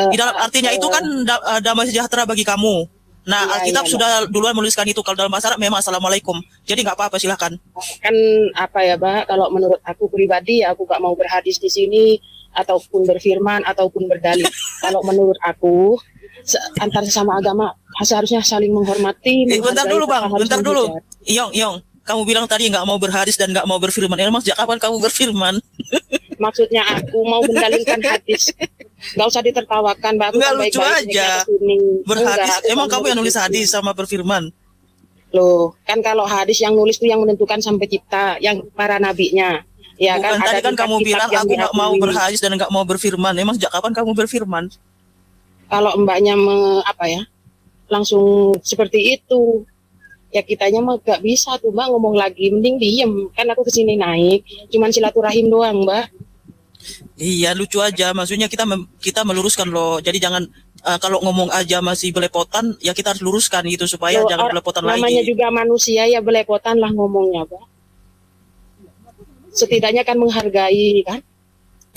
Di dalam artinya itu kan damai sejahtera bagi kamu. Nah, Iya, Alkitab iya, sudah duluan menuliskan itu. Kalau dalam bahasa Arab memang Assalamualaikum. Jadi nggak apa-apa, silahkan. kan apa ya, Mbak, kalau menurut aku pribadi aku gak mau berhadis di sini ataupun berfirman ataupun berdalil. Kalau menurut aku antar sesama agama seharusnya saling menghormati. Bentar dulu Bang, harus bentar dulu. menghujat. Yong, kamu bilang tadi nggak mau berhadis dan nggak mau berfirman. Emang sejak kapan kamu berfirman? Maksudnya aku mau mendalilkan hadis. Gak usah ditertawakan, Mbak. Nggak lucu aja. Berhadis, emang kamu yang nulis hadis sama berfirman? Loh, kan kalau hadis yang nulis itu yang menentukan sampai cipta, yang para nabinya. Ya Bukan, kan tadi ada kan kamu bilang aku nggak mau diakui. berhadis dan nggak mau berfirman. Emang sejak kapan kamu berfirman? Kalau mbaknya langsung seperti itu, ya kitanya mah gak bisa tuh Mbak ngomong lagi, mending diem. Kan aku kesini naik, cuman silaturahim doang Mbak. Iya, lucu aja. Maksudnya kita meluruskan loh. Jadi jangan kalau ngomong aja masih belepotan, ya kita harus luruskan gitu supaya jangan belepotan lagi. Namanya juga manusia ya, belepotan lah ngomongnya Mbak. Setidaknya kan menghargai kan.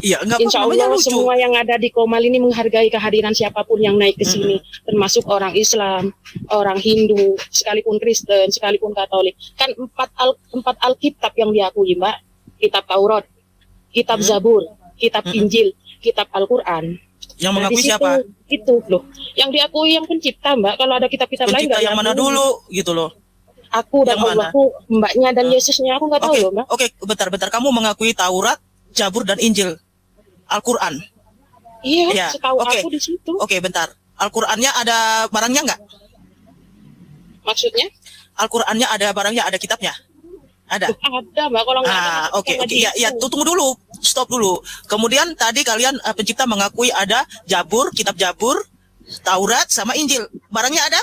Iya, enggak Insya Allah lucu. Semua yang ada di Komal ini menghargai kehadiran siapapun yang naik ke sini, termasuk orang Islam, orang Hindu, sekalipun Kristen, sekalipun Katolik. Kan empat Alkitab yang diakui Mbak, kitab Taurat, kitab Zabur, kitab Injil, kitab Al-Quran. Yang mengakui siapa? Itu loh, yang diakui yang pencipta Mbak. Kalau ada kitab-kitab lain nggak yang mana dulu gitu loh. Aku dan Allahku, Mbaknya dan Yesusnya aku nggak tahu loh Mbak. Oke, bentar. Kamu mengakui Taurat, Zabur dan Injil. Al-Quran. Iya, setahu aku di situ. Oke, bentar. Al-Qurannya ada barangnya nggak? Maksudnya? Al-Qurannya ada barangnya, ada kitabnya? Ada? Ada, Mbak. Kalau nggak ada. Oke. Ya, tunggu dulu. Stop dulu. Kemudian tadi kalian pencipta mengakui ada Zabur, kitab Zabur, Taurat, sama Injil. Barangnya ada?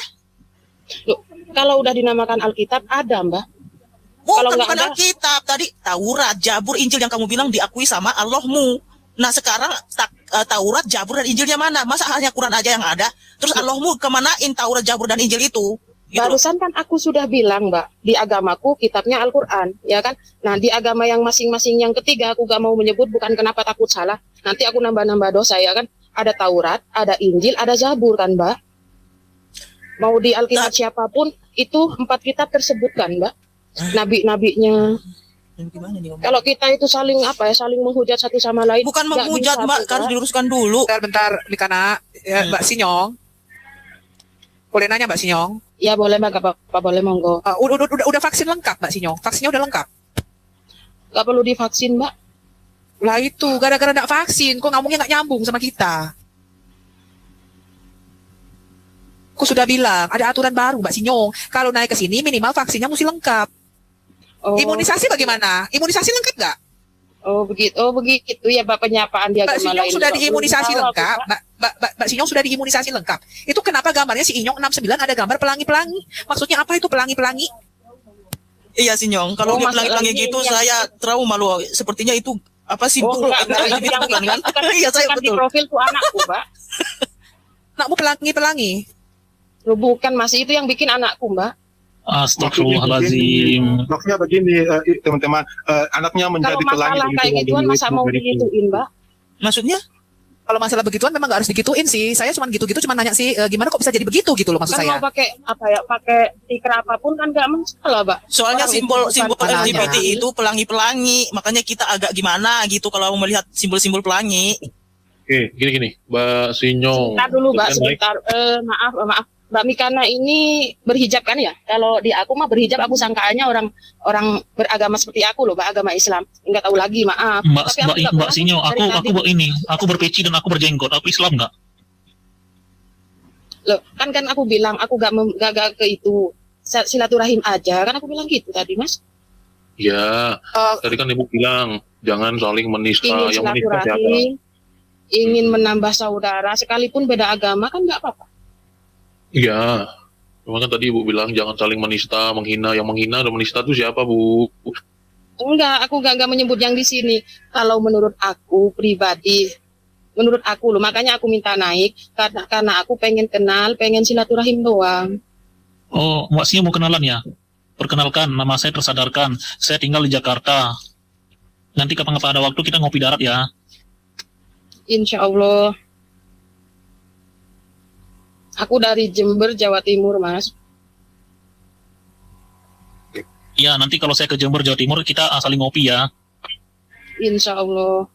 Loh, kalau udah dinamakan Alkitab, ada, Mbak. Bukan Alkitab. Tadi Taurat, Zabur, Injil yang kamu bilang diakui sama Allahmu. Nah sekarang Taurat, Zabur dan Injilnya mana? Masa hanya Quran aja yang ada? Terus Allahmu kemanain Taurat, Zabur dan Injil itu? Gitu. Barusan kan aku sudah bilang Mbak, di agamaku kitabnya Al-Quran, ya kan? Nah di agama yang masing-masing yang ketiga aku gak mau menyebut, bukan kenapa takut salah. Nanti aku nambah-nambah dosa ya kan? Ada Taurat, ada Injil, ada Zabur kan Mbak? Mau di Alkitab siapapun itu 4 kitab tersebut kan Mbak? Nabi-nabinya. Kalau kita itu saling menghujat satu sama lain. Bukan menghujat Mbak, kan diluruskan dulu. Bentar Likana, ya, Mbak Sinyong. Boleh nanya Mbak Sinyong? Ya boleh Mbak, apa boleh monggo. Udah vaksin lengkap Mbak Sinyong? Vaksinnya udah lengkap? Gak perlu divaksin Mbak. Lah itu, gara-gara gak vaksin, kok ngomongnya gak nyambung sama kita. Aku sudah bilang, ada aturan baru Mbak Sinyong. Kalau naik ke sini minimal vaksinnya mesti lengkap. Imunisasi bagaimana? Imunisasi lengkap nggak? Oh begitu ya Mbak, penyapaan dia. Mbak Sinyong sudah diimunisasi lengkap. Mbak Sinyong sudah diimunisasi lengkap. Itu kenapa gambarnya si Inyong 69 ada gambar pelangi-pelangi? Maksudnya apa itu pelangi-pelangi? Iya Sinyong, kalau dia pelangi-pelangi gitu saya trauma loh. Sepertinya itu apa sih? Kan? Iya saya betul. Di profil tuh anakku Mbak. Anakmu pelangi-pelangi? Loh bukan Mas, itu yang bikin anakku Mbak. Astagfirullahaladzim. Maksudnya begini teman-teman, anaknya menjadi pelangi. Kalau masalah kayak gituan masa mau digituin Mbak? Maksudnya? Kalau masalah begituan memang nggak harus digituin sih. Saya cuma gitu-gitu cuma nanya sih gimana kok bisa jadi begitu gitu loh maksud saya. Kan mau pakai stiker apapun kan nggak masalah Mbak. Soalnya simbol LGBT itu pelangi-pelangi, makanya kita agak gimana gitu kalau melihat simbol-simbol pelangi. Oke, gini Mbak Sinyong. Sebentar dulu Mbak, sebentar. Maaf. Mbak Mikana ini berhijab kan ya? Kalau di aku mah berhijab, aku sangkaannya orang beragama seperti aku loh, beragama Islam. Enggak tahu lagi, maaf. Mbak Sinyo, aku berpeci dan aku berjenggot. Aku Islam nggak? Loh, kan aku bilang aku gak ke itu. Silaturahim aja, kan aku bilang gitu tadi, Mas. Ya, tadi kan Ibu bilang jangan saling menista. Ingin silaturahim, ingin menambah saudara, sekalipun beda agama kan nggak apa-apa. Iya, cuma kan tadi Ibu bilang jangan saling menista, menghina. Yang menghina dan menista itu siapa, Bu? Enggak, aku enggak menyebut yang di sini. Kalau menurut aku pribadi, menurut aku loh, makanya aku minta naik karena aku pengen kenal, pengen silaturahim doang. Oh, Mbak Sia mau kenalan ya? Perkenalkan, nama saya Tersadarkan. Saya tinggal di Jakarta. Nanti kapan-kapan ada waktu kita ngopi darat ya. Insya Allah. Aku dari Jember, Jawa Timur, Mas. Iya, nanti kalau saya ke Jember, Jawa Timur, kita saling ngopi ya. Insya Allah.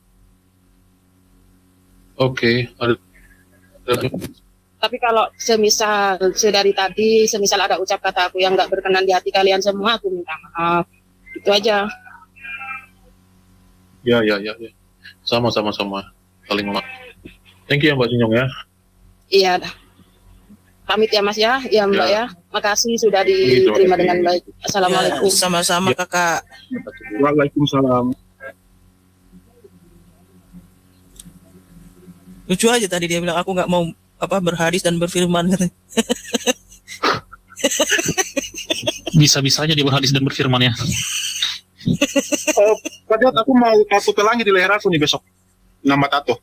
Oke, ada Tapi kalau semisal sedari tadi, semisal ada ucap kata aku yang nggak berkenan di hati kalian semua, aku minta maaf. Itu aja. ya. Sama. Saling memaaf. Thank you ya Mbak Sinyong ya. Iya dah. Pamit ya Mas ya, ya Mbak ya. Makasih sudah diterima dengan baik. Assalamualaikum. Ya, sama-sama kakak. Waalaikumsalam. Lucu aja tadi dia bilang aku nggak mau berhadis dan berfirman. Bisa-bisanya dia berhadis dan berfirman ya. Padahal aku mau tato pelangi di leher aku nih besok. Nama tato.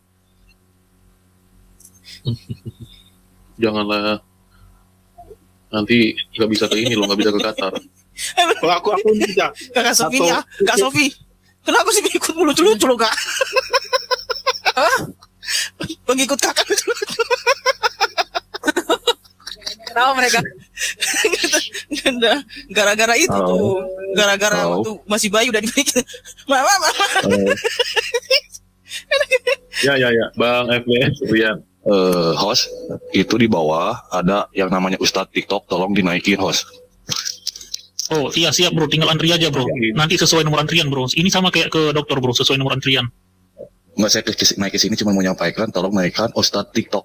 Janganlah. Nanti nggak bisa ke ini loh, nggak bisa ke Qatar. Oh, aku bisa. Kakak Sofi Atau- ya, Kak Sofi. Kenapa sih ikut lucu-lucu loh kak? Pengikut kakak lucu-lucu. Kenapa mereka? Gara-gara itu tuh, gara-gara Halo. waktu masih bayi udah dibikin. Mama. Ya. Bang FBS, Rian. Host, itu di bawah ada yang namanya Ustadz TikTok, tolong dinaikin host. Oh iya siap bro, tinggal antri aja bro. Nanti sesuai nomor antrian bro. Ini sama kayak ke dokter bro, sesuai nomor antrian. Nggak, saya naik ke sini cuma mau nyampaikan, tolong naikkan Ustadz TikTok.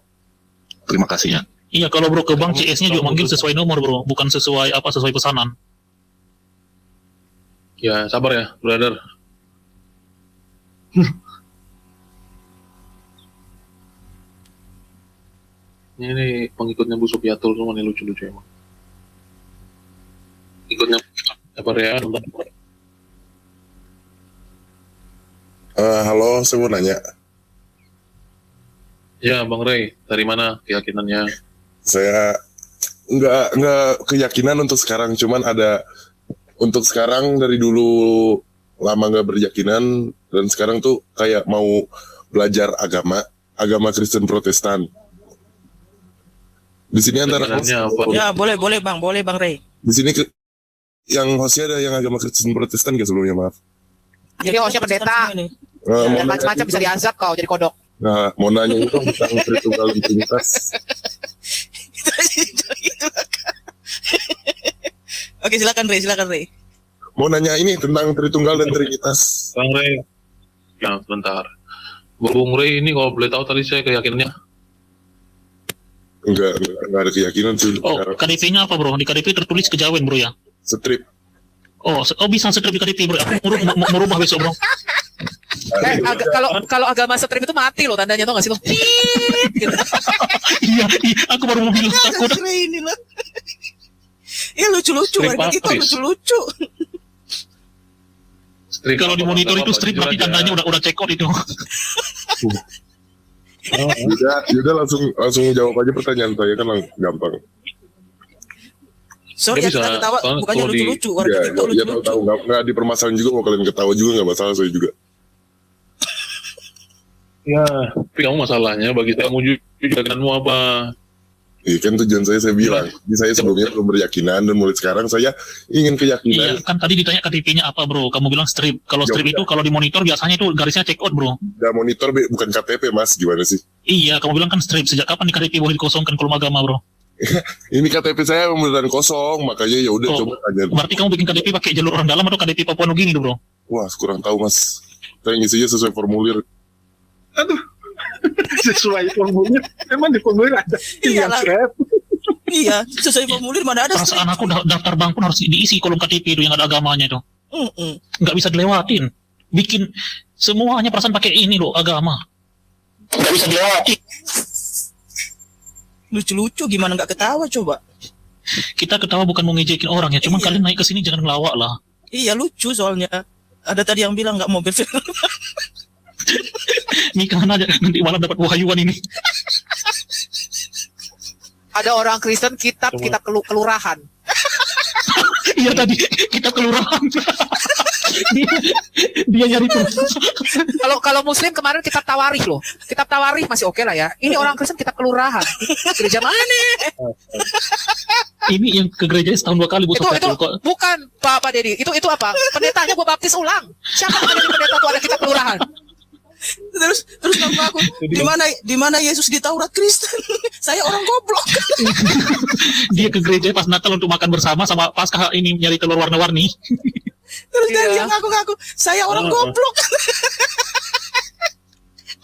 Terima kasih. Iya kalau bro ke bank CS-nya juga manggil sesuai nomor bro, bukan sesuai sesuai pesanan. Ya, sabar ya, brother. Ini pengikutnya Bu Supiatul semua nih lucu-lucu emang. Ikutnya apa ya? Halo, saya mau nanya. Ya, Bang Ray, dari mana keyakinannya? Saya nggak keyakinan untuk sekarang, cuman ada untuk sekarang dari dulu lama nggak berkeyakinan dan sekarang tuh kayak mau belajar agama Kristen Protestan. Di sini antara Keyakinannya apa? Ya boleh bang Ray. di sini yang hostnya ada yang agama Kristen Protestan nggak sebelumnya, maaf. Jadi hostnya pendeta. Ini. Mau Dan nanya- macam-macam bisa diazab kau jadi kodok. Nah, mau nanya itu tentang Tritunggal dan Trinitas. Itu, Kak. Oke silakan Ray. Mau nanya ini tentang Tritunggal dan Trinitas. Bang Ray. Ya, sebentar. Bung Ray ini kalau boleh tahu tadi saya keyakinannya. Enggak ada keyakinan sih. Oh Sekarang. KDP-nya apa bro? Di KDP tertulis kejawen bro ya. Strip. Oh bisa strip di KDP bro. Aku merubah besok bro. Kalau agama strip itu mati loh tandanya, tau gak sih lo? Gitu. Iya, aku baru mau bilang takut. Ray ini lah. Ya lucu-lucu, Strip warga kita Paris. lucu-lucu. Strip Kalau di apa, monitor nggak itu apa-apa, strip jujur berarti aja. tandanya udah check out itu. Udah langsung jawab aja pertanyaan saya kan gampang. Sorry Dia ya bisa, kita ketawa, soalnya bukannya kalau di- lucu-lucu, warga Ya, kita ya lucu-lucu. tahu nggak dipermasalahin juga, mau kalian ketawa juga nggak masalah, saya juga. Ya, tapi kamu masalahnya bagi saya mau jujur keyakinanmu apa? Iya kan tujuan saya bilang, jadi saya sebelumnya belum berkeyakinan dan mulai sekarang saya ingin Iya, keyakinan. kan tadi ditanya KTP-nya apa bro? Kamu bilang strip. Kalau strip itu kalau di monitor biasanya itu garisnya check out bro. Udah monitor bukan KTP mas, gimana sih? Iya, kamu bilang kan strip. Sejak kapan di KTP boleh dikosongkan kolom agama bro? Ini KTP saya beneran kosong, makanya ya udah Oh. coba tanya. Berarti kamu bikin KTP pakai jalur orang dalam atau KTP Papua Nugini tuh bro? Wah kurang tahu mas. Saya ngisinya sesuai formulir. Sesuai formulir. Emang di formulir ada pilihan Iyalah. swab. Iya, sesuai formulir mana ada Perasaan aku daftar bank pun harus diisi kolom KTP itu yang ada agamanya itu. Mm-mm. Nggak bisa dilewatin. Bikin semuanya perasaan pakai ini loh agama. Nggak bisa dilewatin. Lucu-lucu gimana nggak ketawa coba? Kita ketawa bukan mau ngejekin orang ya. Cuma Iya. kalian naik ke sini jangan ngelawak lah. Iya lucu soalnya. Ada tadi yang bilang nggak mau berfirman. Nikahan aja nanti malam dapat wahyuan ini. Ada orang Kristen kitab kelurahan. Iya tadi kita kelurahan. Dia nyari terus. Kalau Muslim kemarin kitab tawarikh loh. Kitab tawarikh masih oke lah ya. Ini orang Kristen kitab kelurahan. Gereja mana? Ini yang ke gereja setahun 2 kali Bu Itu Sofiatul kok. bukan Pak Dedi. Itu apa? Pendetanya gua baptis ulang. Siapa yang jadi pendeta tuh ada kitab kelurahan? Terus aku di mana Yesus di Taurat Kristen? Saya orang goblok. Dia ke gereja pas Natal untuk makan bersama sama Paskah ini nyari telur warna-warni. Terus dia Iya. ngaku-ngaku saya orang goblok.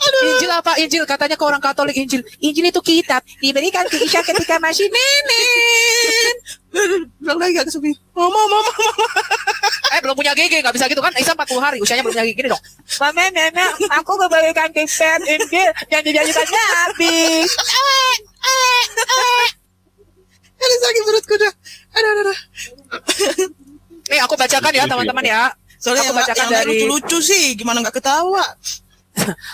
Injil apa? Injil katanya ke orang Katolik Injil. Injil itu kitab diberikan ke Isa ketika masih nenek. Bilang lagi gak ke Sofi. Mama. Belum punya gigi, nggak bisa gitu kan? Isa 40 hari, usianya belum punya gigi dong. Mama, nenek, aku memberikan kitab Injil yang dijanjikan Nabi. Aduh sakit perutku dah. Aduh. Nih aku bacakan ya teman-teman ya. Soalnya Aku bacakan yang dari lucu-lucu sih, gimana nggak ketawa?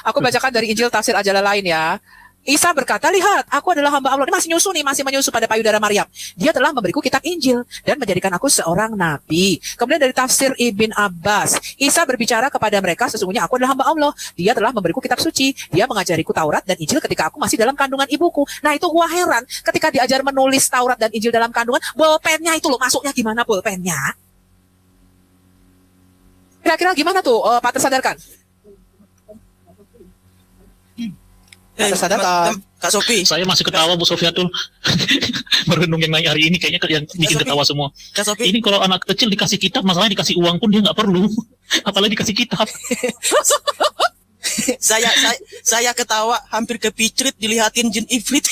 Aku bacakan dari Injil Tafsir Al-Jalalain ya. Isa berkata, lihat, aku adalah hamba Allah. Ini masih menyusu pada payudara Maryam. Dia telah memberiku kitab Injil dan menjadikan aku seorang nabi. Kemudian dari Tafsir Ibn Abbas, Isa berbicara kepada mereka, sesungguhnya aku adalah hamba Allah. Dia telah memberiku kitab suci. Dia mengajariku Taurat dan Injil ketika aku masih dalam kandungan ibuku. Nah itu gua heran, ketika diajar menulis Taurat dan Injil dalam kandungan, bolpennya itu loh, masuknya gimana bolpennya? Kira-kira gimana tuh, Pak tersadarkan? Tersadarkan. Kak Sofi, Saya masih ketawa Bu Sofiatul. Merenung yang naik hari ini kayaknya yang bikin ketawa semua. Kak Sofi. Ini kalau anak kecil dikasih kitab, masalahnya dikasih uang pun dia nggak perlu. Apalagi dikasih kitab. saya ketawa hampir kepicrit dilihatin jin ifrit.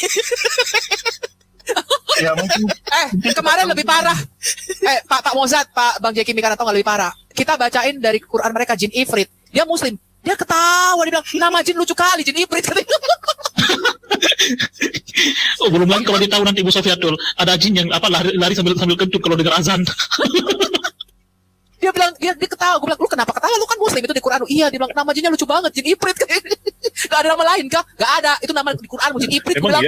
Ya mungkin Kemarin lebih parah. Pak Mozart, Pak Bang Jeki Mikana tahu nggak lebih parah? Kita bacain dari Quran mereka jin ifrit. Dia Muslim. Dia ketawa, dia bilang, nama jin lucu kali, jin ifrit. Oh, belum lagi kalau dia tahu nanti Bu Sofiatul ada jin yang lari sambil kentut kalau dengar azan. Dia bilang, dia ketawa. Gue bilang, lu kenapa ketawa? Lu kan Muslim, itu di Quran. Iya, dia bilang, nama jinnya lucu banget, jin ifrit. Gak ada nama lain kah? Gak ada, itu nama di Quran, jin ifrit. Gue bilang,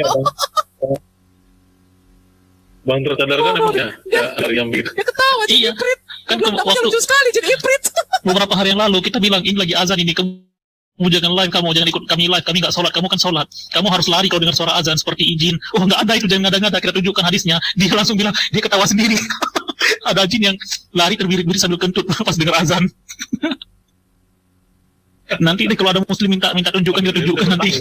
Bang tersadarkan emang ya hari yang begitu. dia ketawa, jin Iya. ifrit. Kan Dia bilang, namanya waktu lucu sekali, jin ifrit. beberapa hari yang lalu kita bilang ini lagi azan ini, kamu jangan live, kamu jangan ikut kami live, kami nggak sholat, kamu kan sholat, kamu harus lari kalau dengar suara azan seperti izin. Oh nggak ada itu, jangan ngada-ngada, kita tunjukkan hadisnya. Dia langsung bilang, dia ketawa sendiri. Ada jin yang lari terbirik-birik sambil kentut pas dengar azan. Nanti deh kalau ada Muslim minta tunjukkan, dia tunjukkan nanti.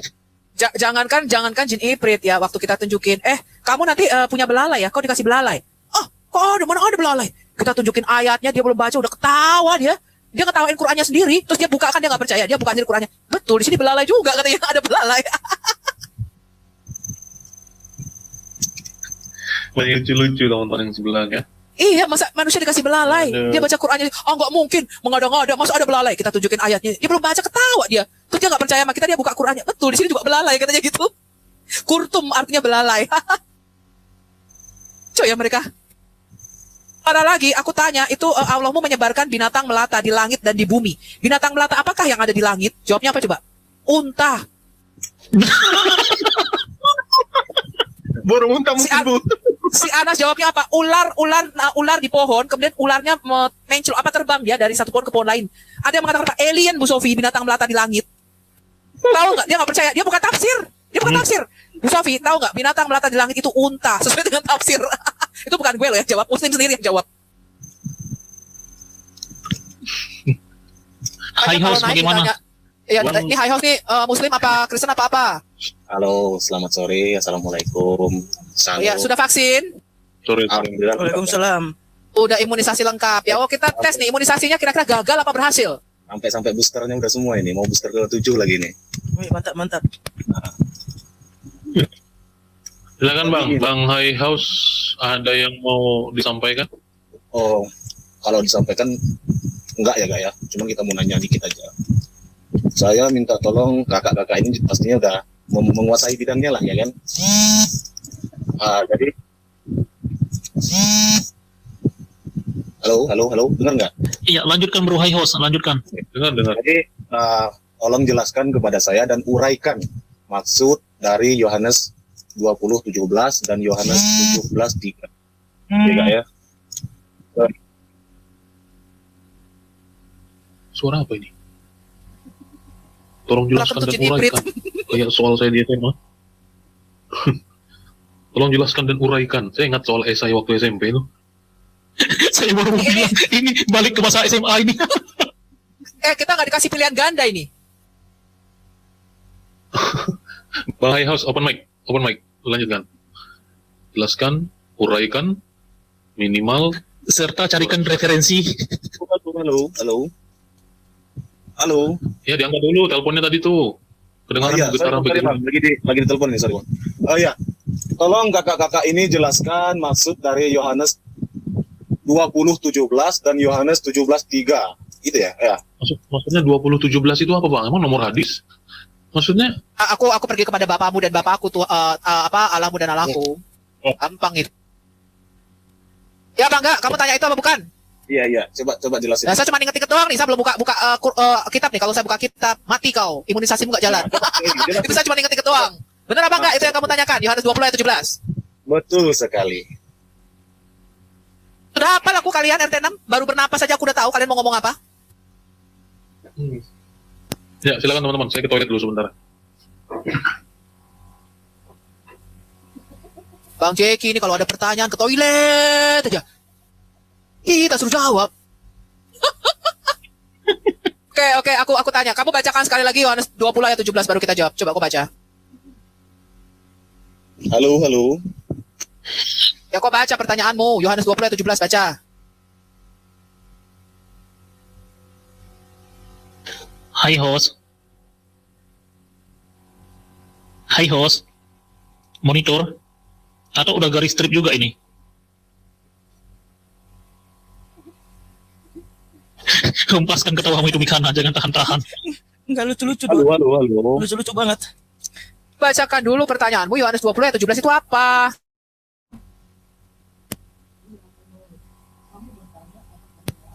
Jangankan jin ifrit ya, waktu kita tunjukin, kamu nanti punya belalai ya, kau dikasih belalai. Oh, kok ada, mana ada belalai? Kita tunjukin ayatnya, dia belum baca, udah ketawa dia. Dia ketawain Qur'annya sendiri, terus dia buka, kan dia nggak percaya, dia buka sendiri Qur'annya. Betul, di sini belalai juga, katanya ada belalai. Lucu-lucu teman-teman yang sebelahnya. Iya, masa manusia dikasih belalai? Aduh. Dia baca Qur'annya, nggak mungkin, mengada-ngada, masa ada belalai? Kita tunjukin ayatnya, dia belum baca, ketawa dia. Terus dia nggak percaya sama kita, dia buka Qur'annya. Betul, di sini juga belalai, katanya gitu. Kurtum artinya belalai. Coy ya mereka. Ada lagi, aku tanya, itu Allahmu menyebarkan binatang melata di langit dan di bumi. Binatang melata apakah yang ada di langit? Jawabnya apa coba? Unta. burung unta mungkin Bu. Si Anas jawabnya apa? Ular di pohon, kemudian ularnya mencel apa terbang dia dari satu pohon ke pohon lain. Ada yang mengatakan apa? Alien Bu Sofi, binatang melata di langit. Tahu nggak? Dia nggak percaya. Dia bukan tafsir. Bu Sofi, tahu nggak? Binatang melata di langit itu unta, sesuai dengan tafsir. Itu bukan gue loh yang jawab, Muslim sendiri yang jawab. High House bagaimana? Ya, ini High House nih Muslim apa Kristen apa? Halo, selamat sore. Assalamualaikum. Ya, sudah vaksin? Sore. Alhamdulillah. Waalaikumsalam. Udah imunisasi lengkap. Ya, kita tes nih imunisasinya kira-kira gagal apa berhasil? Sampai boosternya udah semua ini. Mau booster ke-7 lagi nih. Wih, mantap. Silakan Bang High House, ada yang mau disampaikan? Oh, kalau disampaikan enggak ya. Cuma kita mau nanya dikit aja. Saya minta tolong kakak-kakak ini pastinya udah menguasai bidangnya lah ya kan. Jadi halo, dengar nggak? Iya, lanjutkan Bro High House, lanjutkan. Dengar. Jadi tolong jelaskan kepada saya dan uraikan maksud dari Yohanes 20:17 dan Yohanes 17:3. Ya. Suara apa ini? Tolong jelaskan dan kentut jadi uraikan. Kayak soal saya di SMA. Tolong jelaskan dan uraikan. Saya ingat soal esai waktu SMP itu. Saya baru mau bilang, ini balik ke masa SMA ini. Kita nggak dikasih pilihan ganda ini. Bang House, open mic. Lanjutkan. Jelaskan, uraikan, minimal. Serta carikan referensi. Halo. Ya diangkat dulu teleponnya tadi tuh. Kedengaran getaran begitu. Lagi di telepon nih, sorry Bang. Oh iya. Tolong kakak-kakak ini jelaskan maksud dari Yohanes 20:17 dan Yohanes 17:3. Gitu ya? Ya. Maksudnya 20:17 itu apa Bang? Emang nomor hadis? Maksudnya Aku pergi kepada bapakmu dan bapakku tuh Allahmu dan Allahku. Gampang itu. Ya Bang, enggak, kamu tanya itu apa bukan? Iya. Coba jelasin. Nah, saya cuma inget-inget doang nih, saya belum buka kitab nih. Kalau saya buka kitab, mati kau. Imunisasimu nggak jalan. Itu saya cuma inget-inget doang. Bener apa enggak itu yang kamu tanyakan? Yohanes 20 ayat 17. Betul sekali. Sudah hafal aku kalian RT6? Baru bernapas saja aku udah tahu kalian mau ngomong apa? ya silakan teman-teman. Saya ke toilet dulu sebentar. Bang Jeki ini kalau ada pertanyaan ke toilet aja. Kita suruh jawab. Oke, aku tanya. Kamu bacakan sekali lagi Yohanes 20 ayat 17 baru kita jawab. Coba aku baca. Halo. Ya kau baca pertanyaanmu. Yohanes 20 ayat 17 baca. Hai host. Monitor. Atau udah garis strip juga ini? Hempaskan ketawamu itu Mikana, jangan tahan-tahan. Enggak lucu-lucu Halo. Lucu-lucu banget. Bacakan dulu pertanyaanmu. Yohanes 20 ayat 17 itu apa?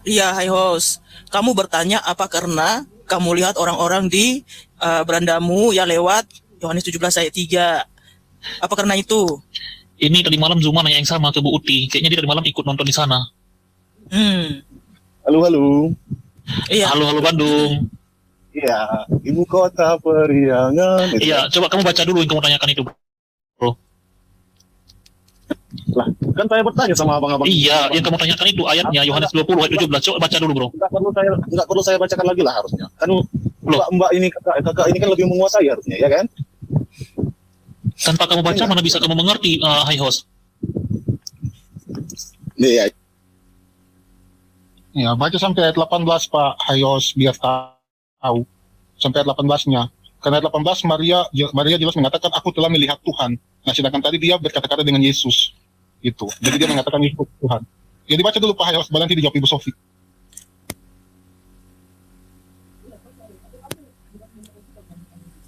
Iya, hai host. Kamu bertanya apa karena kamu lihat orang-orang di berandamu ya lewat Yohanes 17 ayat 3. Apa karena itu? Ini tadi malam Zuma nanya yang sama ke Bu Uti. Kayaknya dia tadi malam ikut nonton di sana. Halo. Iya. Halo Bandung. Iya, ibu kota periangan. Iya, coba kamu baca dulu yang kamu tanyakan itu, bro. Lah, kan saya bertanya sama abang-abang. Iya, yang kamu tanyakan itu ayatnya Yohanes 20 ayat 17. Coba baca dulu, bro. Enggak perlu saya bacakan lagi lah harusnya. Kan Mbak ini kakak ini kan lebih menguasai harusnya, ya kan? Tanpa kamu baca mana bisa kamu mengerti, hai host. Iya. Ya, baca sampai ayat 18 Pak Hayos biar tahu. Sampai ayat 18-nya. Karena ayat 18 Maria jelas mengatakan aku telah melihat Tuhan. Nah, sedangkan tadi dia berkata-kata dengan Yesus. Gitu. Jadi dia mengatakan Yesus Tuhan. Jadi baca dulu Pak Hayos, nanti dijawab Ibu Sofi.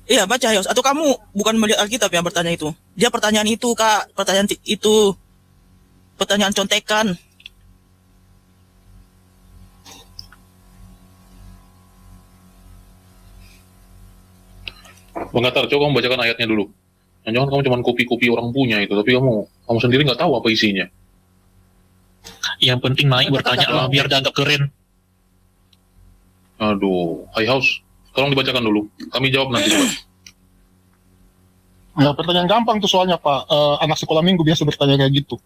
Iya, baca Hayos. Atau kamu bukan melihat Alkitab yang bertanya itu? Dia pertanyaan itu, Kak. Pertanyaan itu. Pertanyaan contekan. Bang Gatar, coba kamu bacakan ayatnya dulu. Jangan kamu cuma kopi-kopi orang punya itu, tapi kamu sendiri nggak tahu apa isinya. Yang penting naik bertanya lah biar dianggap keren. Aduh, Hai House, tolong dibacakan dulu. Kami jawab nanti. Ya, pertanyaan gampang tuh soalnya Pak. Anak sekolah minggu biasa bertanya kayak gitu.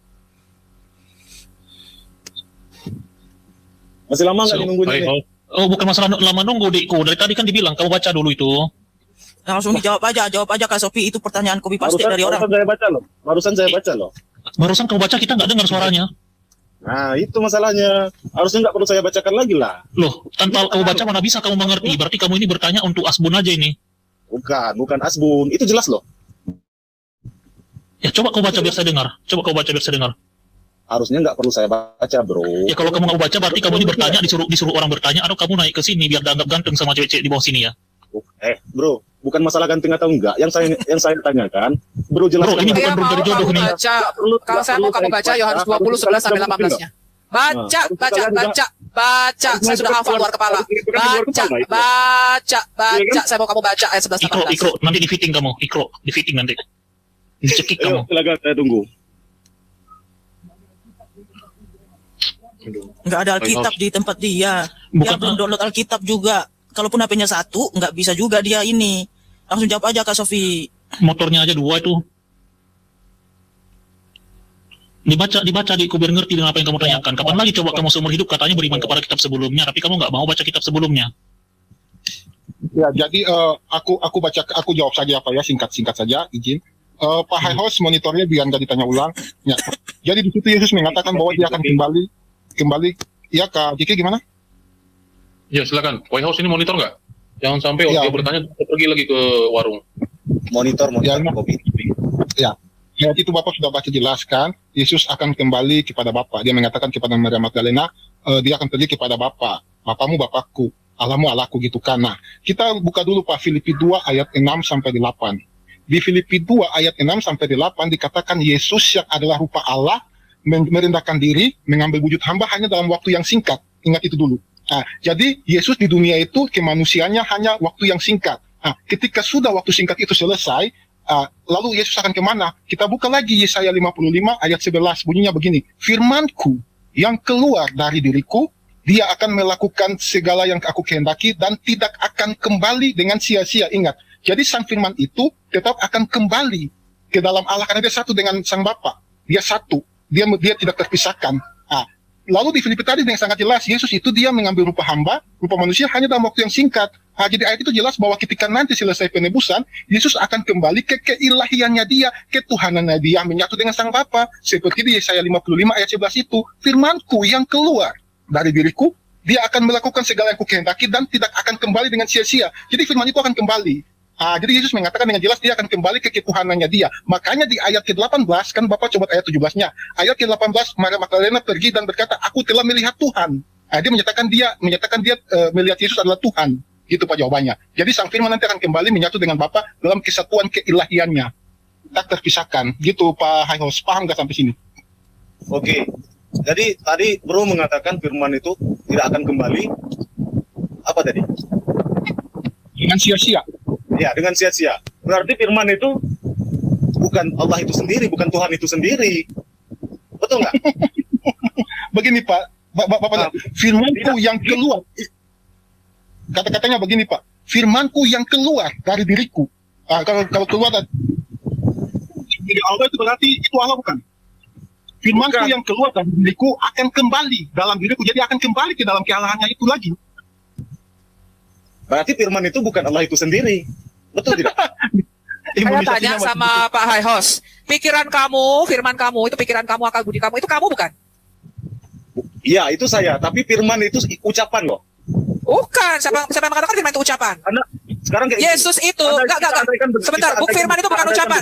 Masih lama nggak nunggunya Hai nih? House, Oh, bukan masalah lama nunggu, Dekku. Dari tadi kan dibilang kamu baca dulu itu. Langsung dijawab aja Kak Sofi. Itu pertanyaan copy paste dari orang. Barusan saya baca loh. Barusan saya baca loh. Barusan kamu baca kita nggak dengar suaranya. Nah, itu masalahnya. Harusnya nggak perlu saya bacakan lagi lah. Loh, tanpa kamu baca mana bisa kamu mengerti? Berarti kamu ini bertanya untuk asbun aja ini. Bukan asbun. Itu jelas loh. Ya coba kau baca biar saya dengar. Harusnya nggak perlu saya baca, bro. Ya kalau kamu nggak baca berarti kamu ini bertanya disuruh orang bertanya atau kamu naik ke sini biar dianggap ganteng sama cewek-cewek di bawah sini ya. Bro, bukan masalah ganteng atau enggak. Yang saya tanyakan, bro jelaskan. Bro, ini bukan room dari jodoh nih. Baca. Kalau saya mau kamu baca Yohanes 20 11 sampai 18-nya. Baca. Saya sudah hafal luar kepala. Baca. Saya mau kamu baca ayat 11 18. Ikro, nanti di fitting kamu. Di fitting nanti. Dicekik kamu. Silakan saya tunggu. Nggak ada Alkitab di tempat dia. Dia belum download Alkitab juga. Kalaupun HP-nya satu, nggak bisa juga dia ini. Langsung jawab aja Kak Sofi. Motornya aja 2 itu. Dibaca di biar ngerti dengan apa yang kamu tanyakan. Kapan lagi coba kamu seumur hidup katanya beriman kepada kitab sebelumnya, tapi kamu nggak mau baca kitab sebelumnya. Ya, jadi aku jawab saja apa ya, singkat saja, izin. Pak High Host monitornya biar nggak ditanya ulang. Ya. Jadi di situ Yesus mengatakan bahwa dia akan kembali. Ya Kak Jiki gimana? Ya silakan. White House ini monitor nggak? Jangan sampai dia bertanya pergi lagi ke warung. Monitor Ya, kopi. ya. Ya, itu Bapak sudah baca jelaskan, Yesus akan kembali kepada Bapa. Dia mengatakan kepada Maria Magdalena, dia akan pergi kepada Bapa. Bapamu Bapakku, Allahmu Allahku gitu kan. Nah, kita buka dulu Pak Filipi 2 ayat 6 sampai 8. Di Filipi 2 ayat 6 sampai 8 dikatakan Yesus yang adalah rupa Allah merendahkan diri, mengambil wujud hamba hanya dalam waktu yang singkat. Ingat itu dulu. Nah, jadi Yesus di dunia itu kemanusiaannya hanya waktu yang singkat. Nah, ketika sudah waktu singkat itu selesai, lalu Yesus akan kemana? Kita buka lagi Yesaya 55 ayat 11, bunyinya begini. Firmanku yang keluar dari diriku, dia akan melakukan segala yang aku kehendaki dan tidak akan kembali dengan sia-sia. Ingat, jadi sang firman itu tetap akan kembali ke dalam Allah karena dia satu dengan sang Bapa. Dia satu, dia tidak terpisahkan. Lalu di Filipi tadi yang sangat jelas, Yesus itu dia mengambil rupa hamba, rupa manusia hanya dalam waktu yang singkat. Jadi ayat itu jelas bahwa ketika nanti selesai penebusan, Yesus akan kembali ke keilahiannya dia, ketuhanannya dia, menyatu dengan sang Bapa. Seperti di Yesaya 55 ayat 11 itu, firmanku yang keluar dari diriku, dia akan melakukan segala yang kukehendaki dan tidak akan kembali dengan sia-sia. Jadi firman itu akan kembali. Jadi Yesus mengatakan dengan jelas dia akan kembali ke ketuhanannya dia. Makanya di ayat ke-18, kan Bapak coba ayat 17-nya. Ayat ke-18, Maria Magdalena pergi dan berkata, aku telah melihat Tuhan. Dia menyatakan dia melihat Yesus adalah Tuhan. Gitu Pak jawabannya. Jadi sang firman nanti akan kembali menyatu dengan Bapa dalam kesatuan keilahiannya. Tak terpisahkan. Gitu Pak High Host. Paham nggak sampai sini? Oke. Jadi tadi Bro mengatakan firman itu tidak akan kembali. Apa tadi? Dengan sia-sia. Ya, dengan sia-sia. Berarti firman itu bukan Allah itu sendiri, bukan Tuhan itu sendiri. Betul nggak? Begini Pak, Bapak, firmanku yang keluar. Kata-katanya begini Pak, firmanku yang keluar dari diriku. Kalau keluar dari Allah itu berarti itu Allah bukan? Firmanku yang keluar dari diriku akan kembali dalam diriku, jadi akan kembali ke dalam kealahannya itu lagi. Berarti firman itu bukan Allah itu sendiri. Betul tidak? Saya tanya sama Pak High Host, pikiran kamu, firman kamu, itu pikiran kamu, akal budi kamu, itu kamu bukan? Iya, itu saya. Tapi firman itu ucapan loh. Bukan, siapa yang mengatakan firman itu ucapan? Karena sekarang kayak Yesus itu, enggak. Sebentar, firman itu bukan ucapan.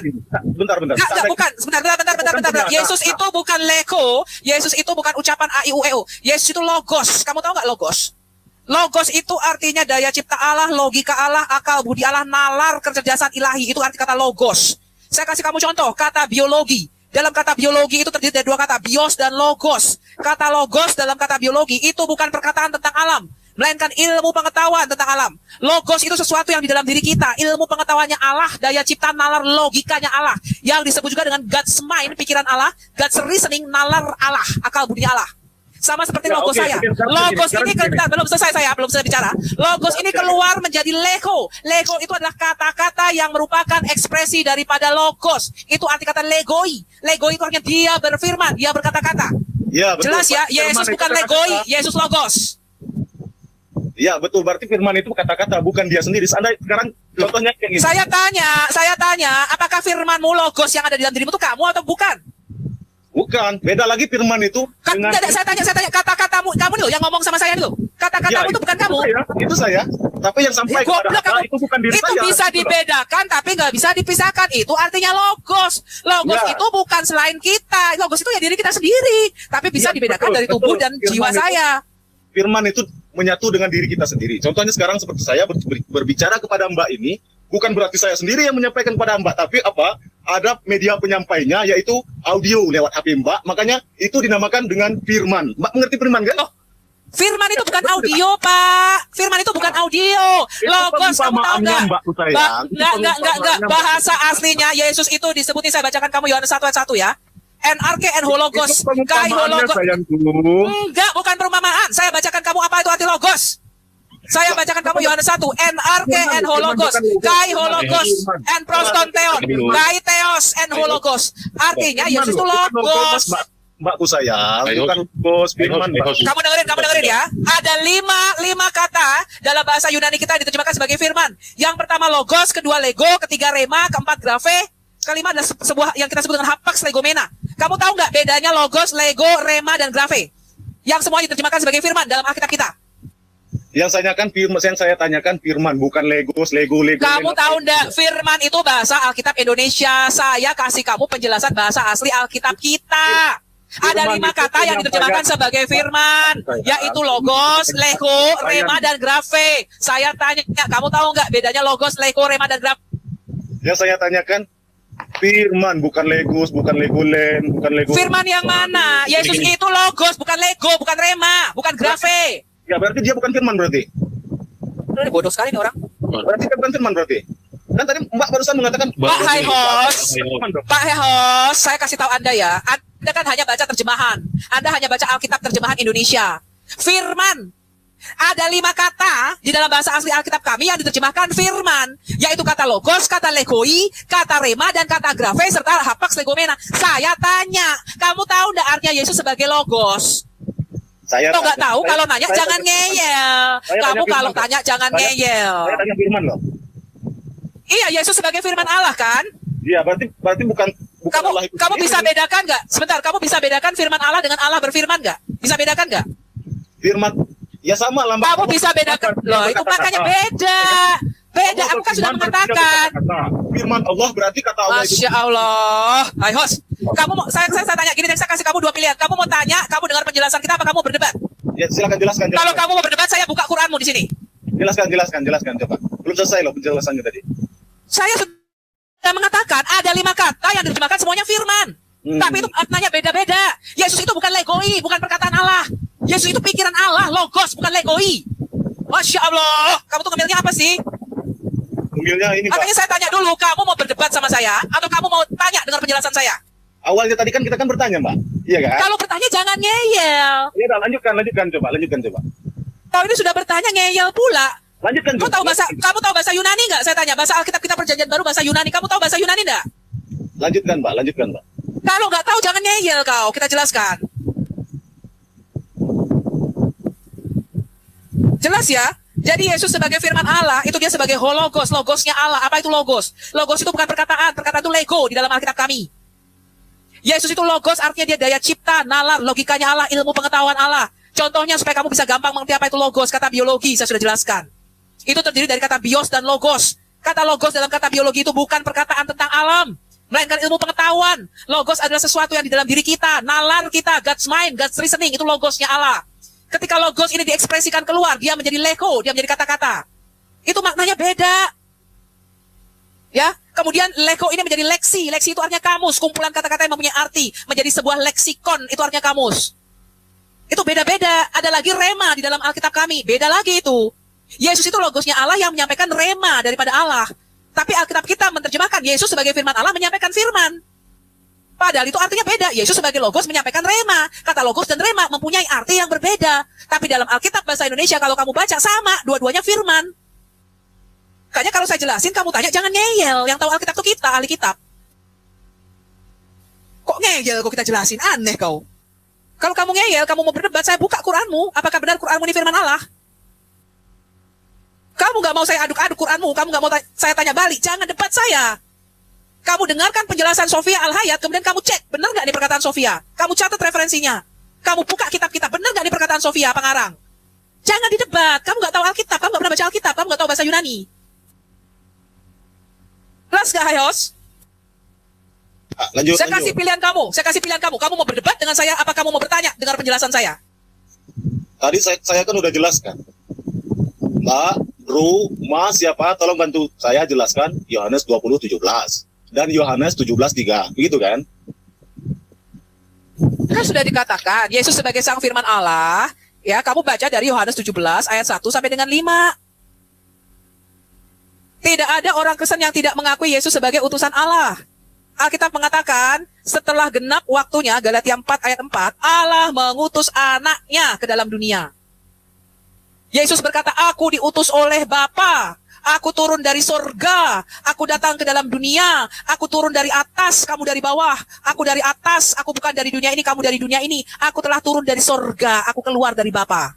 Bentar. Enggak, bukan. Sebentar. Yesus itu bukan leko, Yesus itu bukan ucapan a i u e o. Yesus itu logos. Kamu tahu nggak logos? Logos itu artinya daya cipta Allah, logika Allah, akal budi Allah, nalar kecerdasan ilahi. Itu arti kata logos. Saya kasih kamu contoh, kata biologi. Dalam kata biologi itu terdiri dari dua kata, bios dan logos. Kata logos dalam kata biologi itu bukan perkataan tentang alam, melainkan ilmu pengetahuan tentang alam. Logos itu sesuatu yang di dalam diri kita, ilmu pengetahuannya Allah, daya cipta, nalar, logikanya Allah. Yang disebut juga dengan God's mind, pikiran Allah, God's reasoning, nalar Allah, akal budi Allah. Sama seperti logos saya. Logos ini belum selesai bicara. Logos ini keluar menjadi lego. Lego itu adalah kata-kata yang merupakan ekspresi daripada logos. Itu arti kata legoi. Legoi itu artinya dia berfirman, dia berkata-kata. Ya, betul. Jelas ya, Yesus bukan legoi, Yesus logos. Ya, betul. Berarti firman itu kata-kata, bukan dia sendiri. Anda sekarang contohnya kayak gini. Saya tanya, apakah firmanmu logos yang ada di dalam dirimu itu kamu atau bukan? Bukan, beda lagi firman itu. Saya tanya, kata-katamu, kamu nih loh yang ngomong sama saya nih loh. Kata-katamu itu bukan kamu. Itu saya. Tapi yang sampai kepada Allah itu bukan diri saya. Itu bisa dibedakan, tapi nggak bisa dipisahkan. Itu artinya logos. Logos itu bukan selain kita. Logos itu ya diri kita sendiri. Tapi bisa dibedakan dari tubuh dan jiwa saya. Firman itu menyatu dengan diri kita sendiri. Contohnya sekarang seperti saya berbicara kepada Mbak ini, bukan berarti saya sendiri yang menyampaikan kepada Mbak, tapi apa? Ada media penyampainya, yaitu audio lewat HP Mbak. Makanya itu dinamakan dengan firman. Mbak mengerti firman kan? Oh, firman itu bukan audio, Pak. Firman itu bukan audio. Logos, kamu tahu nggak? Enggak. Bahasa aslinya Yesus itu disebutin, saya bacakan kamu Yohanes 1 ayat 1 ya. NRK and hologos. Itu Kai perumpamaannya, hologos. sayangku. Enggak, bukan perumpamaan. Saya bacakan kamu apa itu arti logos. Saya bacakan kamu Yohanes 1, NRK and hologos, kai hologos and prostonteon, kai theos and hologos. Artinya Yesus itu logos. Mbakku sayang, Ayo. bukan logos, firman, Ayo. Mbak. Kamu dengerin ya. Ada lima kata dalam bahasa Yunani kita diterjemahkan sebagai firman. Yang pertama logos, kedua lego, ketiga rema, keempat graphe, kelima adalah sebuah yang kita sebut dengan hapax legomena. Kamu tahu nggak bedanya logos, lego, rema, dan graphe? Yang semuanya diterjemahkan sebagai firman dalam Alkitab kita. Yang saya tanyakan firman, bukan legos, lego. Kamu tahu nggak firman itu bahasa Alkitab Indonesia. Saya kasih kamu penjelasan bahasa asli Alkitab kita. Ada 5 kata yang diterjemahkan sebagai firman, yaitu logos, lego, rema, dan graphe. Saya tanya, kamu tahu nggak bedanya logos, lego, rema, dan graphe? Yang saya tanyakan firman, bukan legos, bukan legoland, bukan lego. Firman yang mana? Yesus itu logos, bukan lego, bukan rema, bukan graphe. Ya berarti dia bukan firman berarti. Ini bodoh sekali nih orang. Berarti dia bukan firman berarti. Kan tadi Mbak barusan mengatakan Pak Hai Host, firman dong. Pak Host, saya kasih tahu Anda ya. Anda kan hanya baca terjemahan. Anda hanya baca Alkitab terjemahan Indonesia. Firman. Ada 5 kata di dalam bahasa asli Alkitab kami yang diterjemahkan firman, yaitu kata logos, kata legoi, kata rema, dan kata graphe, serta hapax legomena. Saya tanya, kamu tahu nggak artinya Yesus sebagai logos? Saya Kalau nggak tahu, kalau nanya jangan ngeyel. Kamu kalau tanya jangan ngeyel. Saya tanya firman loh. Iya, Yesus sebagai firman Allah kan? Iya, berarti bukan Allah itu Kamu sendiri. bisa bedakan nggak? Sebentar, kamu bisa bedakan firman Allah dengan Allah berfirman nggak? Bisa bedakan nggak? Firman ya sama lah Mbak. Kamu bisa bedakan. Loh, itu makanya beda. Beda, aku kan sudah mengatakan. Firman Allah berarti kata Allah itu. Masya Allah. Hai host, kamu mau, saya tanya gini, saya kasih kamu 2 pilihan. Kamu mau tanya, kamu dengar penjelasan kita, apa kamu berdebat? Ya silakan jelaskan. Kalau kamu mau berdebat, saya buka Quranmu di sini. Jelaskan coba. Belum selesai loh penjelasannya tadi. Saya sudah mengatakan ada 5 kata yang diterjemahkan semuanya firman. Tapi itu maknanya beda-beda. Yesus itu bukan legoi, bukan perkataan Allah. Yesus itu pikiran Allah, logos, bukan legoi. Masya Allah, kamu tuh ngemilnya apa sih? Ngemilnya ini Mbak. Makanya saya tanya dulu, kamu mau berdebat sama saya atau kamu mau tanya dengar penjelasan saya? Awalnya tadi kan kita kan bertanya Mbak. Iya kan? Kalau bertanya jangan ngeyel. Iya dah, lanjutkan coba. Kalau ini sudah bertanya ngeyel pula. Lanjutkan. Kamu tahu bahasa Yunani nggak? Saya tanya, bahasa Alkitab kita Perjanjian Baru bahasa Yunani. Kamu tahu bahasa Yunani nggak? Lanjutkan Mbak. Kalau nggak tahu jangan ngeyel kau. Kita jelaskan. Jelas ya? Jadi Yesus sebagai firman Allah, itu dia sebagai hologos, logosnya Allah. Apa itu logos? Logos itu bukan perkataan itu lego di dalam Alkitab kami. Yesus itu logos, artinya dia daya cipta, nalar, logikanya Allah, ilmu pengetahuan Allah. Contohnya supaya kamu bisa gampang mengerti apa itu logos, kata biologi, saya sudah jelaskan. Itu terdiri dari kata bios dan logos. Kata logos dalam kata biologi itu bukan perkataan tentang alam, melainkan ilmu pengetahuan. Logos adalah sesuatu yang di dalam diri kita, nalar kita, God's mind, God's reasoning, itu logosnya Allah. Ketika logos ini diekspresikan keluar, dia menjadi lego, dia menjadi kata-kata. Itu maknanya beda. Ya, kemudian lego ini menjadi leksi. Leksi itu artinya kamus, kumpulan kata-kata yang mempunyai arti, menjadi sebuah leksikon, itu artinya kamus. Itu beda-beda. Ada lagi rema di dalam Alkitab kami, beda lagi itu. Yesus itu logosnya Allah yang menyampaikan rema daripada Allah. Tapi Alkitab kita menerjemahkan Yesus sebagai firman Allah menyampaikan firman. Padahal itu artinya beda. Yesus sebagai logos menyampaikan rema. Kata logos dan rema mempunyai arti yang berbeda. Tapi dalam Alkitab bahasa Indonesia kalau kamu baca sama, dua-duanya firman. Makanya kalau saya jelasin kamu tanya jangan ngeyel. Yang tahu Alkitab itu kita, ahli kitab. Kok ngeyel kok kita jelasin? Aneh kau. Kalau kamu ngeyel, kamu mau berdebat, saya buka Quranmu. Apakah benar Quranmu ini firman Allah? Kamu gak mau saya aduk-aduk Quranmu, kamu gak mau saya tanya balik, jangan debat saya. Kamu dengarkan penjelasan Sofia Al-Hayat, kemudian kamu cek, benar gak di perkataan Sofia? Kamu catat referensinya. Kamu buka kitab-kitab, benar gak di perkataan Sofia pengarang? Jangan didebat, kamu gak tahu Alkitab, kamu gak pernah baca Alkitab, kamu gak tahu bahasa Yunani. Jelas gak, Hayos? Saya kasih pilihan kamu, kamu mau berdebat dengan saya, apa kamu mau bertanya, dengar penjelasan saya? Tadi saya kan udah jelaskan. Mbak, Bro, Mas, siapa? Tolong bantu saya jelaskan Yohanes 20:17 dan Yohanes 17:3, begitu kan? Kan sudah dikatakan, Yesus sebagai sang firman Allah, ya kamu baca dari Yohanes 17 ayat 1 sampai dengan 5. Tidak ada orang Kristen yang tidak mengakui Yesus sebagai utusan Allah. Alkitab mengatakan, setelah genap waktunya, Galatia 4 ayat 4, Allah mengutus anaknya ke dalam dunia. Yesus berkata, aku diutus oleh Bapa. Aku turun dari sorga, aku datang ke dalam dunia, aku turun dari atas, kamu dari bawah, aku dari atas, aku bukan dari dunia ini, kamu dari dunia ini, aku telah turun dari sorga, aku keluar dari Bapa.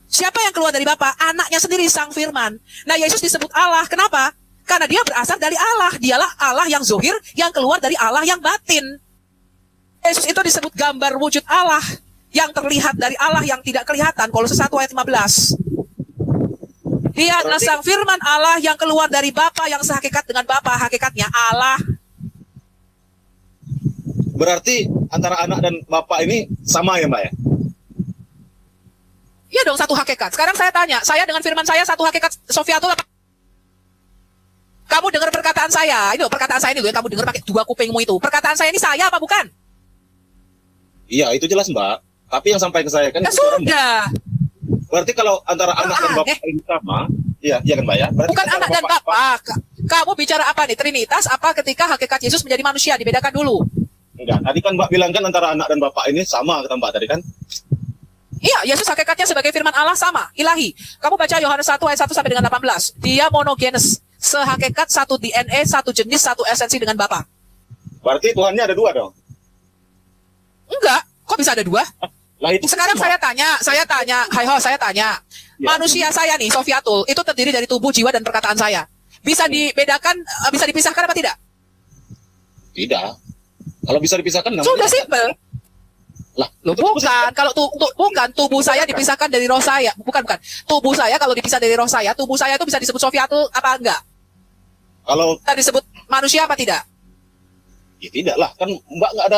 Siapa yang keluar dari Bapa? Anaknya sendiri, Sang Firman. Nah, Yesus disebut Allah, kenapa? Karena dia berasal dari Allah, dialah Allah yang zohir, yang keluar dari Allah yang batin. Yesus itu disebut gambar wujud Allah, yang terlihat dari Allah yang tidak kelihatan, Kolose 1 ayat 15. Dia adalah Sang Firman Allah yang keluar dari Bapa yang sehakikat dengan Bapa, hakikatnya Allah. Berarti antara anak dan bapak ini sama ya Mbak ya? Iya dong, satu hakikat. Sekarang saya tanya, saya dengan firman saya satu hakikat Sofiatul apa? Kamu dengar perkataan saya, ini loh perkataan saya ini loh yang kamu dengar pakai dua kupingmu itu. Perkataan saya ini saya apa bukan? Iya itu jelas Mbak. Tapi yang sampai ke saya kan Ya itu suara Mbak. sudah. Berarti kalau antara anak dan bapak ini sama, iya kan Mbak ya? Berarti Bukan antara anak dan bapak. Kamu bicara apa nih? Trinitas apa ketika hakikat Yesus menjadi manusia? Dibedakan dulu. Enggak, tadi kan Mbak bilang kan antara anak dan bapak ini sama kata Mbak tadi kan? Iya, Yesus hakikatnya sebagai firman Allah sama, ilahi. Kamu baca Yohanes 1 ayat 1 sampai dengan 18. Dia monogenes, sehakikat, satu DNA, satu jenis, satu esensi dengan Bapa. Berarti Tuhannya ada dua dong? Enggak, kok bisa ada dua? Lah itu Sekarang sama. saya tanya, saya tanya. Ya. Manusia saya nih, Sofiatul, itu terdiri dari tubuh, jiwa, dan perkataan saya. Bisa dibedakan, bisa dipisahkan apa tidak? Tidak. Kalau bisa dipisahkan namanya Sudah simpel. Lah, Loh, bukan. Kalau bukan tubuh saya dipisahkan dari roh saya. Bukan. Tubuh saya kalau dipisah dari roh saya, tubuh saya itu bisa disebut Sofiatul apa enggak? kalau Kita disebut manusia apa tidak? ya tidak lah, kan Mbak nggak ada